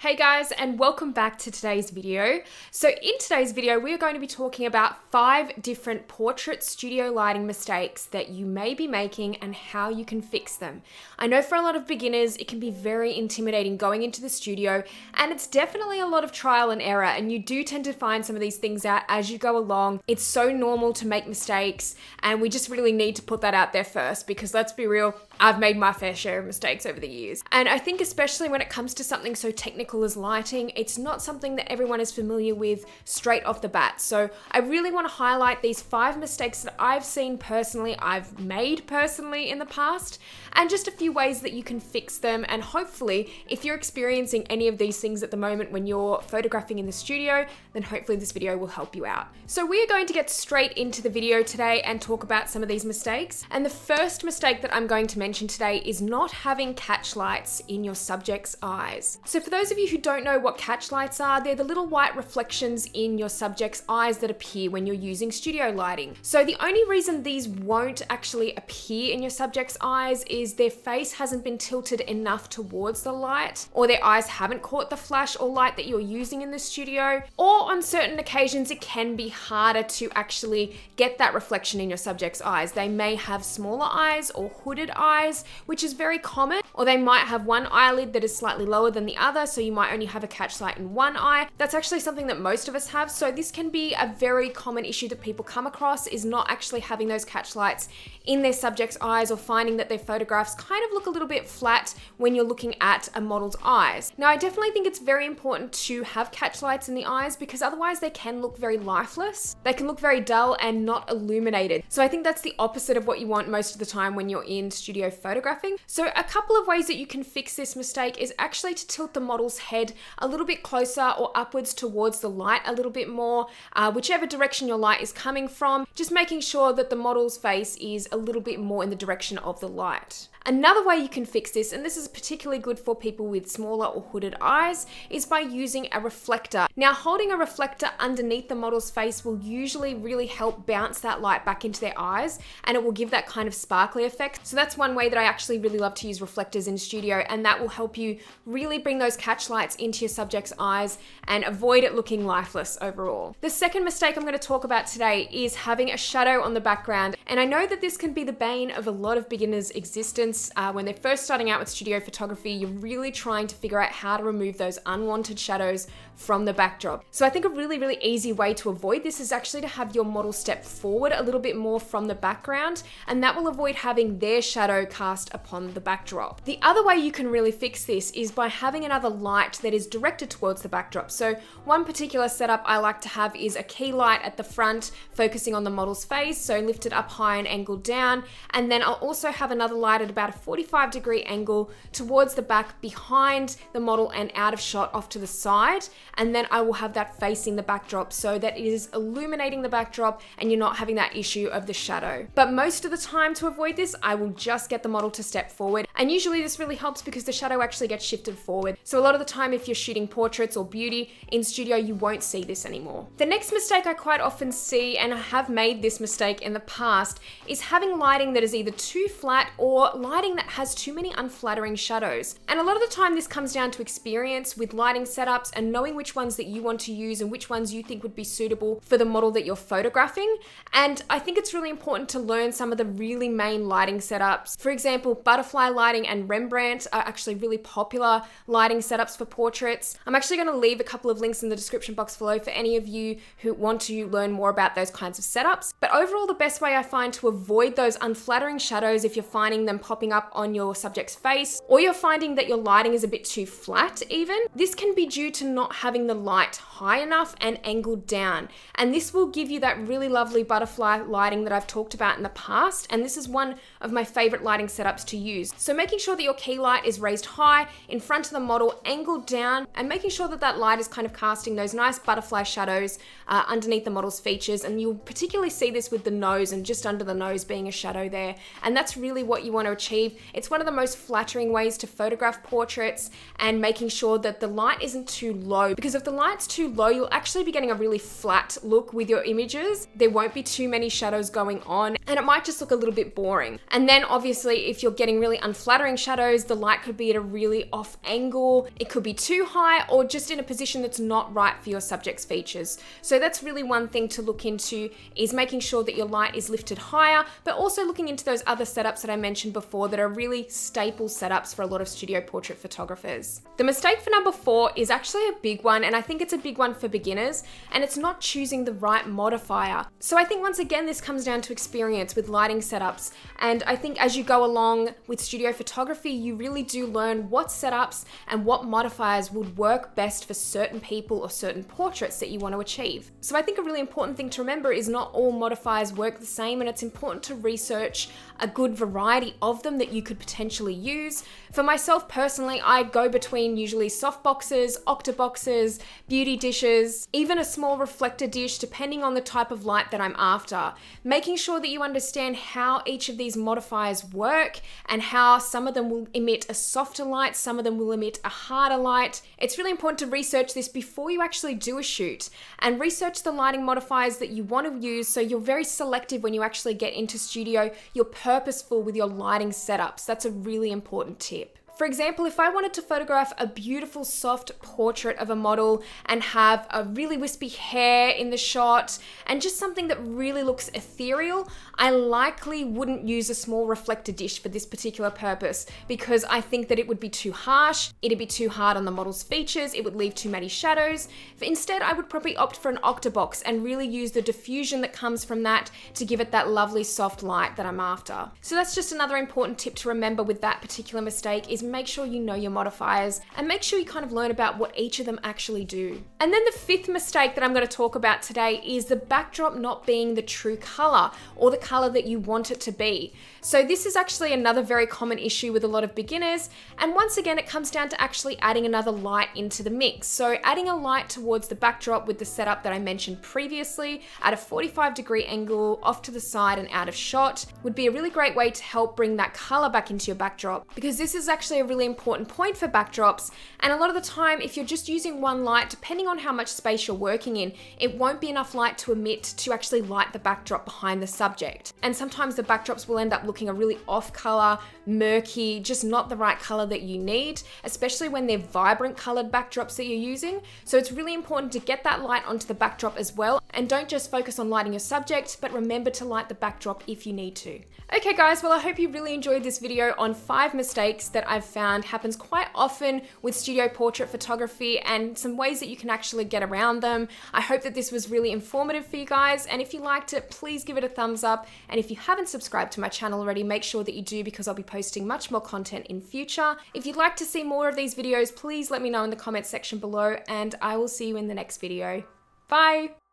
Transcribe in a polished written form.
Hey guys, and welcome back to today's video. So in today's video, we are going to be talking about 5 different portrait studio lighting mistakes that you may be making and how you can fix them. I know for a lot of beginners, it can be very intimidating going into the studio, and it's definitely a lot of trial and error, and you do tend to find some of these things out as you go along. It's so normal to make mistakes, and we just really need to put that out there first, because let's be real, I've made my fair share of mistakes over the years. And I think especially when it comes to something so technical as lighting, it's not something that everyone is familiar with straight off the bat. So I really want to highlight these 5 mistakes that I've seen personally, I've made personally in the past, and just a few ways that you can fix them. And hopefully, if you're experiencing any of these things at the moment when you're photographing in the studio, then hopefully this video will help you out. So we are going to get straight into the video today and talk about some of these mistakes. And the first mistake that I'm going to mention today is not having catch lights in your subject's eyes. So for those of you who don't know what catch lights are, they're the little white reflections in your subject's eyes that appear when you're using studio lighting. So the only reason these won't actually appear in your subject's eyes is their face hasn't been tilted enough towards the light, or their eyes haven't caught the flash or light that you're using in the studio, or on certain occasions it can be harder to actually get that reflection in your subject's eyes. They may have smaller eyes or hooded eyes, which is very common, or they might have one eyelid that is slightly lower than the other, so you might only have a catch light in one eye. That's actually something that most of us have, so this can be a very common issue that people come across, is not actually having those catch lights in their subject's eyes, or finding that their photographs kind of look a little bit flat when you're looking at a model's eyes. Now, I definitely think it's very important to have catch lights in the eyes, because otherwise they can look very lifeless. They can look very dull and not illuminated. So I think that's the opposite of what you want most of the time when you're in studio photographing. So a couple of ways that you can fix this mistake is actually to tilt the model's head a little bit closer or upwards towards the light a little bit more, whichever direction your light is coming from, just making sure that the model's face is a little bit more in the direction of the light. Another way you can fix this, and this is particularly good for people with smaller or hooded eyes, is by using a reflector. Now, holding a reflector underneath the model's face will usually really help bounce that light back into their eyes, and it will give that kind of sparkly effect. So that's one way that I actually really love to use reflectors in studio, and that will help you really bring those catch lights into your subject's eyes and avoid it looking lifeless overall. The second mistake I'm going to talk about today is having a shadow on the background. And I know that this can be the bane of a lot of beginners' existence. When they're first starting out with studio photography, you're really trying to figure out how to remove those unwanted shadows from the backdrop. So I think a really easy way to avoid this is actually to have your model step forward a little bit more from the background, and that will avoid having their shadow cast upon the backdrop. The other way you can really fix this is by having another light that is directed towards the backdrop. So one particular setup I like to have is a key light at the front focusing on the model's face, so lifted up high and angled down, and then I'll also have another light at about a 45-degree angle towards the back behind the model and out of shot off to the side, and then I will have that facing the backdrop so that it is illuminating the backdrop and you're not having that issue of the shadow. But most of the time, to avoid this, I will just get the model to step forward, and usually this really helps because the shadow actually gets shifted forward. So a lot of the time, if you're shooting portraits or beauty in studio, you won't see this anymore. The next mistake I quite often see, and I have made this mistake in the past, is having lighting that is either too flat or lighting that has too many unflattering shadows. And a lot of the time this comes down to experience with lighting setups and knowing which ones that you want to use and which ones you think would be suitable for the model that you're photographing. And I think it's really important to learn some of the really main lighting setups. For example, butterfly lighting and Rembrandt are actually really popular lighting setups for portraits. I'm actually going to leave a couple of links in the description box below for any of you who want to learn more about those kinds of setups. But overall, the best way I find to avoid those unflattering shadows, if you're finding them popping up on your subject's face, or you're finding that your lighting is a bit too flat even, this can be due to not having the light high enough and angled down. And this will give you that really lovely butterfly lighting that I've talked about in the past, and this is one of my favorite lighting setups to use. So making sure that your key light is raised high in front of the model, angled down, and making sure that that light is kind of casting those nice butterfly shadows underneath the model's features. And you'll particularly see this with the nose and just under the nose being a shadow there. And that's really what you want to achieve. It's one of the most flattering ways to photograph portraits, and making sure that the light isn't too low, because if the light's too low, you'll actually be getting a really flat look with your images. There won't be too many shadows going on, and it might just look a little bit boring. And then obviously Obviously, if you're getting really unflattering shadows, the light could be at a really off angle, it could be too high, or just in a position that's not right for your subject's features. So that's really one thing to look into, is making sure that your light is lifted higher, but also looking into those other setups that I mentioned before that are really staple setups for a lot of studio portrait photographers. The mistake for number 4 is actually a big one, and I think it's a big one for beginners, and it's not choosing the right modifier. So I think once again, this comes down to experience with lighting setups, and I think as you go along with studio photography, you really do learn what setups and what modifiers would work best for certain people or certain portraits that you want to achieve. So I think a really important thing to remember is not all modifiers work the same, and it's important to research a good variety of them that you could potentially use. For myself personally, I go between usually soft boxes, octaboxes, beauty dishes, even a small reflector dish, depending on the type of light that I'm after. Making sure that you understand how each of these modifiers work and how some of them will emit a softer light, some of them will emit a harder light. It's really important to research this before you actually do a shoot, and research the lighting modifiers that you want to use so you're very selective when you actually get into studio. You're purposeful with your lighting setups. That's a really important tip. For example, if I wanted to photograph a beautiful soft portrait of a model and have a really wispy hair in the shot and just something that really looks ethereal, I likely wouldn't use a small reflector dish for this particular purpose, because I think that it would be too harsh, it'd be too hard on the model's features, it would leave too many shadows. Instead, I would probably opt for an octabox and really use the diffusion that comes from that to give it that lovely soft light that I'm after. So that's just another important tip to remember with that particular mistake, is make sure you know your modifiers and make sure you kind of learn about what each of them actually do. And then the 5th mistake that I'm going to talk about today is the backdrop not being the true color or the color that you want it to be. So this is actually another very common issue with a lot of beginners, and once again it comes down to actually adding another light into the mix. So adding a light towards the backdrop with the setup that I mentioned previously at a 45-degree angle off to the side and out of shot would be a really great way to help bring that color back into your backdrop, because this is actually a really important point for backdrops, and a lot of the time if you're just using one light, depending on how much space you're working in, it won't be enough light to emit to actually light the backdrop behind the subject. And sometimes the backdrops will end up looking a really off color, murky, just not the right color that you need, especially when they're vibrant colored backdrops that you're using. So it's really important to get that light onto the backdrop as well, and don't just focus on lighting your subject, but remember to light the backdrop if you need to. Okay guys, well I hope you really enjoyed this video on 5 mistakes that I've found happens quite often with studio portrait photography, and some ways that you can actually get around them. I hope that this was really informative for you guys, and if you liked it, please give it a thumbs up, and if you haven't subscribed to my channel already, make sure that you do, because I'll be posting much more content in future. If you'd like to see more of these videos, please let me know in the comments section below, and I will see you in the next video. Bye!